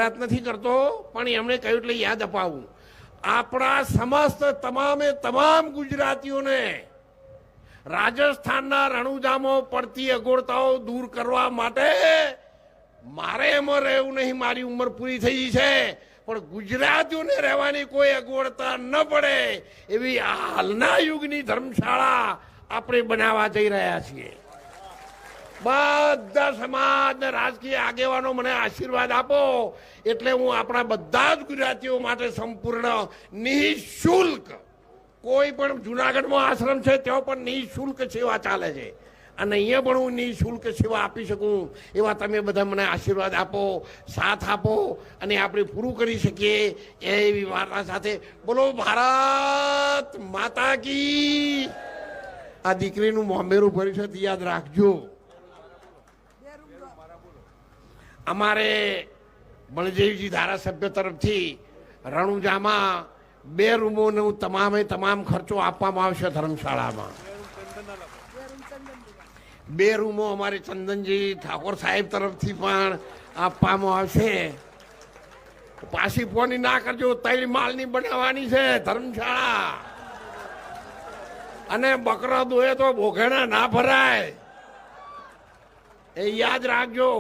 વાત નથી કરતો, પણ એમણે કહ્યું એટલે યાદ અપાવું. આપણા સમસ્ત તમામ ગુજરાતીઓને રાજસ્થાનના રણુજામાં પડતી અગવડતાઓ દૂર કરવા માટે મારે એમાં રહેવું નહીં, મારી ઉંમર પૂરી થઈ છે, પણ ગુજરાતીઓને રહેવાની કોઈ અગવડતા ન પડે એવી હાલના યુગની ધર્મશાળા આપણે બનાવવા જઈ રહ્યા છીએ. બધા સમાજ ને રાજકીય આગેવાનો મને આશીર્વાદ આપો એટલે હું આપણા બધા જ ગુજરાતીઓ માટે સંપૂર્ણ નિઃશુલ્ક, કોઈ પણ જુનાગઢમાં આશ્રમ છે ત્યાં પણ નિઃશુલ્ક સેવા ચાલે છે અને અહીંયા પણ હું નિઃશુલ્ક સેવા આપી શકું એવા તમે બધા મને આશીર્વાદ આપો, સાથ આપો અને આપણે પૂરું કરી શકીએ એવી વાર્તા સાથે. બોલો ભારત માતા કી. આ દીકરીનું મોંબેરું પરિષદ યાદ રાખજો. અમારે બળદેવજી ધારાસભ્ય તરફથી રણુજામાં 2 રૂમોનો તમામ ખર્ચો આપવામાં આવશે. ધર્મશાળામાં 2 રૂમો અમારે ચંદનજી ઠાકોર સાહેબ તરફથી પણ આપવામાં આવશે. પાછી ફોની ના કરજો, 3 માળની બનાવવાની છે ધર્મશાળા. અને બકરા દોયે તો બોઘેણા ના ભરાય, એ યાદ રાખજો.